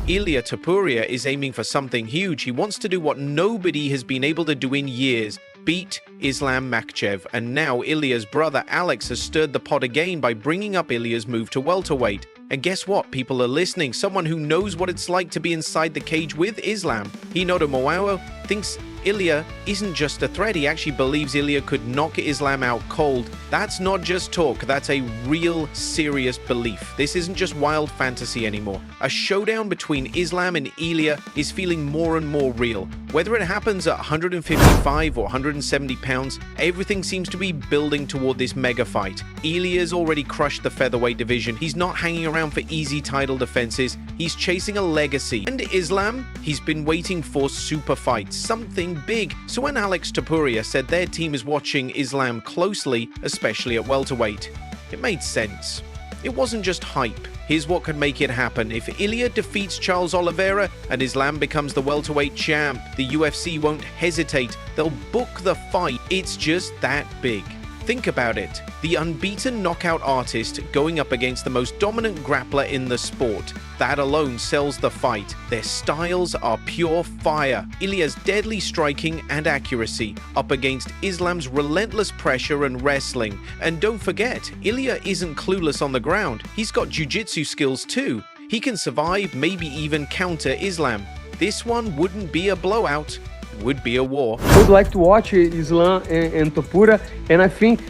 Ilia Topuria is aiming for something huge. He wants to do what nobody has been able to do in years, beat Islam Makhachev. And now Ilia's brother Alex has stirred the pot again by bringing up Ilia's move to welterweight. And guess what? People are listening. Someone who knows what it's like to be inside the cage with Islam, Hinoto Moao, thinks Ilia isn't just a threat. He actually believes Ilia could knock Islam out cold. That's not just talk, that's a real serious belief. This isn't just wild fantasy anymore. A showdown between Islam and Ilia is feeling more and more real. Whether it happens at 155 or 170 pounds, everything seems to be building toward this mega fight. Ilia's already crushed the featherweight division. He's not hanging around for easy title defenses. He's chasing a legacy. And Islam, he's been waiting for super fights, something big. So when Alex Topuria said their team is watching Islam closely, especially at welterweight, it made sense. It wasn't just hype. Here's what could make it happen. If Ilia defeats Charles Oliveira and Islam becomes the welterweight champ, the UFC won't hesitate. They'll book the fight. It's just that big. Think about it. The unbeaten knockout artist going up against the most dominant grappler in the sport. That alone sells the fight. Their styles are pure fire. Ilia's deadly striking and accuracy up against Islam's relentless pressure and wrestling. And don't forget, Ilia isn't clueless on the ground. He's got jiu-jitsu skills too. He can survive, maybe even counter Islam. This one wouldn't be a blowout. Would be a war. I would like to watch Islam and Topuria, and I think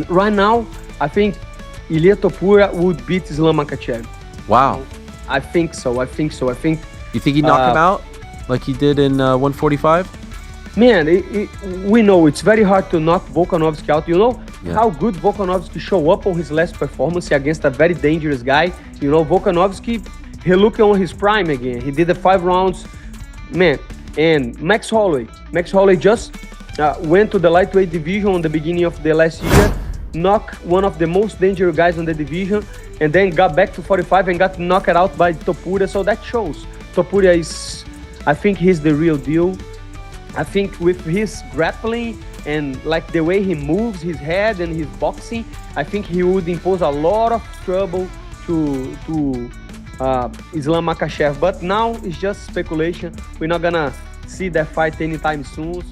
right now, I think Ilia Topuria would beat Islam Makhachev. Wow. I think so. You think he'd knock him out like he did in 145? Man, we know it's very hard to knock Volkanovski out. You know how good Volkanovski showed up on his last performance against a very dangerous guy. You know, Volkanovski, he looked on his prime again. He did the 5 rounds. Man. And Max Holloway just went to the lightweight division on the beginning of the last year, knocked one of the most dangerous guys in the division, and then got back to 45 and got knocked out by Topuria. So that shows Topuria is, I think he's the real deal. I think with his grappling and like the way he moves his head and his boxing, I think he would impose a lot of trouble to Islam Makhachev, but now it's just speculation. We're not gonna see that fight anytime soon.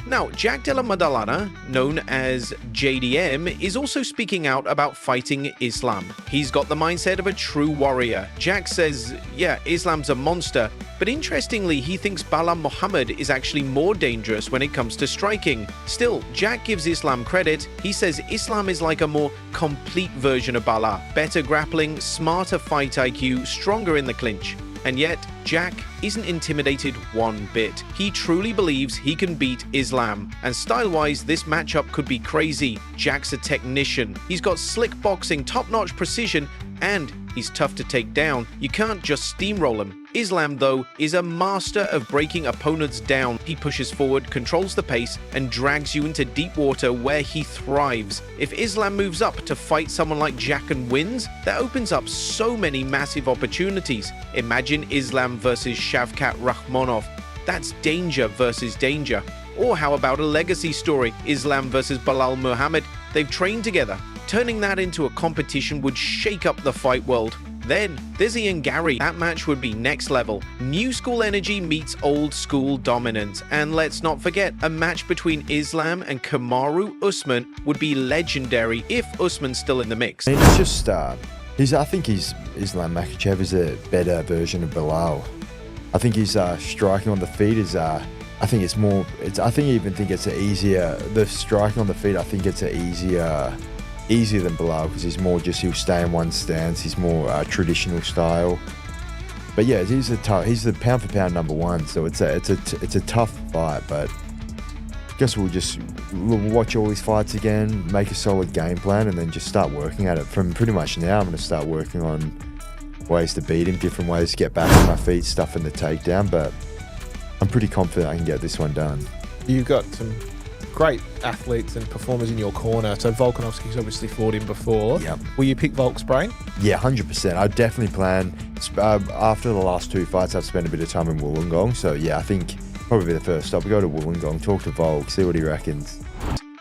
Now, Jack Della Maddalena, known as JDM, is also speaking out about fighting Islam. He's got the mindset of a true warrior. Jack says, yeah, Islam's a monster, but interestingly, he thinks Belal Muhammad is actually more dangerous when it comes to striking. Still, Jack gives Islam credit. He says Islam is like a more complete version of Belal. Better grappling, smarter fight IQ, stronger in the clinch. And yet, Jack isn't intimidated one bit. He truly believes he can beat Islam. And style-wise, this matchup could be crazy. Jack's a technician. He's got slick boxing, top-notch precision, and he's tough to take down. You can't just steamroll him. Islam, though, is a master of breaking opponents down. He pushes forward, controls the pace, and drags you into deep water where he thrives. If Islam moves up to fight someone like Jack and wins, that opens up so many massive opportunities. Imagine Islam versus Shavkat Rakhmonov. That's danger versus danger. Or how about a legacy story? Islam versus Belal Muhammad. They've trained together. Turning that into a competition would shake up the fight world. Then, there's Garry. That match would be next level. New school energy meets old school dominance. And let's not forget, a match between Islam and Kamaru Usman would be legendary if Usman's still in the mix. I mean, it's just, I think Islam Makhachev is a better version of Belal. I think his striking on the feet is, I think it's more, the striking on the feet, I think it's easier than Belal because he'll stay in one stance. He's more traditional style. But yeah, he's the pound for pound #1, so it's a tough fight. But I guess we'll watch all these fights again, make a solid game plan, and then just start working at it. From pretty much now, I'm going to start working on ways to beat him, different ways to get back on my feet, stuff in the takedown. But I'm pretty confident I can get this one done. You've got some great athletes and performers in your corner. So Volkanovski's obviously fought him before. Yep. Will you pick Volk's brain? Yeah, 100%. I definitely plan. After the last 2 fights, I've spent a bit of time in Wollongong. So yeah, I think probably the first stop. We go to Wollongong, talk to Volk, see what he reckons.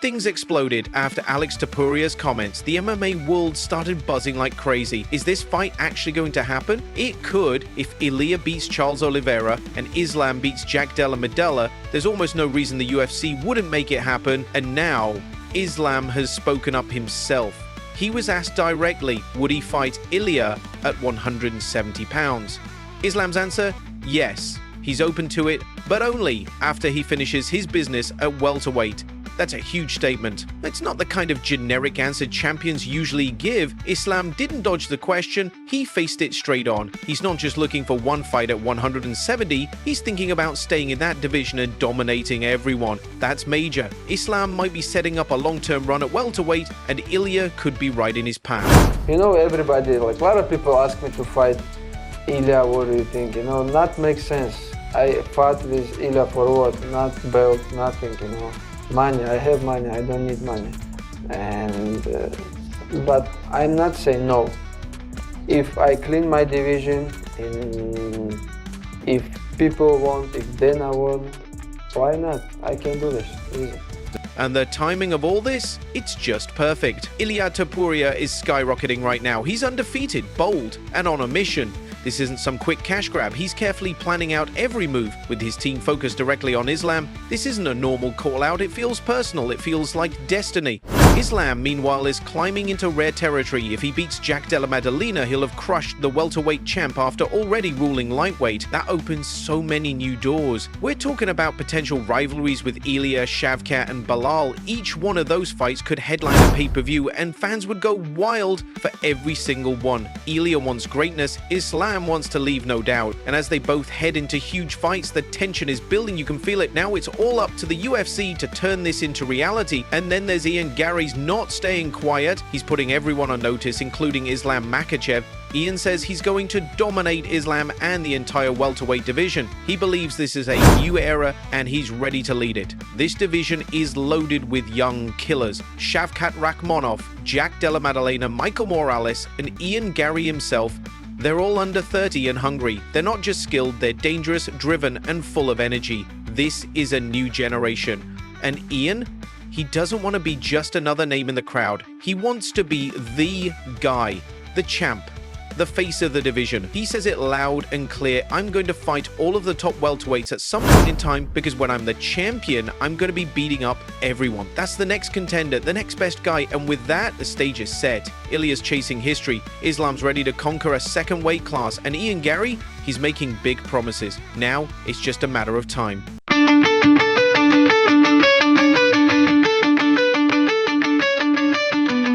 Things exploded after Alex Topuria's comments. The MMA world started buzzing like crazy. Is this fight actually going to happen? It could if Ilia beats Charles Oliveira and Islam beats Jack Della Maddalena. There's almost no reason the UFC wouldn't make it happen, and now Islam has spoken up himself. He was asked directly, would he fight Ilia at 170 pounds? Islam's answer, yes. He's open to it, but only after he finishes his business at welterweight. That's a huge statement. It's not the kind of generic answer champions usually give. Islam didn't dodge the question, he faced it straight on. He's not just looking for one fight at 170, he's thinking about staying in that division and dominating everyone. That's major. Islam might be setting up a long-term run at welterweight, and Ilia could be right in his path. You know, everybody, like a lot of people ask me to fight Ilia, what do you think? You know, that makes sense. I fought with Ilia for what? Not belt, nothing, you know. Money, I have money, I don't need money. And but I'm not saying no. If I clean my division, and if people want, if Dana want, why not? I can do this, easy. And the timing of all this? It's just perfect. Ilia Topuria is skyrocketing right now. He's undefeated, bold, and on a mission. This isn't some quick cash grab. He's carefully planning out every move with his team focused directly on Islam. This isn't a normal call-out. It feels personal. It feels like destiny. Islam, meanwhile, is climbing into rare territory. If he beats Jack Della Maddalena, he'll have crushed the welterweight champ after already ruling lightweight. That opens so many new doors. We're talking about potential rivalries with Ilia, Shavkat, and Belal. Each one of those fights could headline a pay-per-view, and fans would go wild for every single one. Ilia wants greatness. Islam wants to leave, no doubt. And as they both head into huge fights, the tension is building. You can feel it now. It's all up to the UFC to turn this into reality. And then there's Ian Garry's not staying quiet. He's putting everyone on notice, including Islam Makhachev. Ian says he's going to dominate Islam and the entire welterweight division. He believes this is a new era and he's ready to lead it. This division is loaded with young killers. Shavkat Rakhmonov, Jack Della Maddalena, Michael Morales, and Ian Garry himself. They're all under 30 and hungry. They're not just skilled, they're dangerous, driven, and full of energy. This is a new generation. And Ian? He doesn't want to be just another name in the crowd. He wants to be the guy, the champ, the face of the division. He says it loud and clear, I'm going to fight all of the top welterweights at some point in time, because when I'm the champion, I'm going to be beating up everyone. That's the next contender, the next best guy, and with that, the stage is set. Ilia's chasing history, Islam's ready to conquer a second weight class, and Ian Garry, he's making big promises. Now, it's just a matter of time.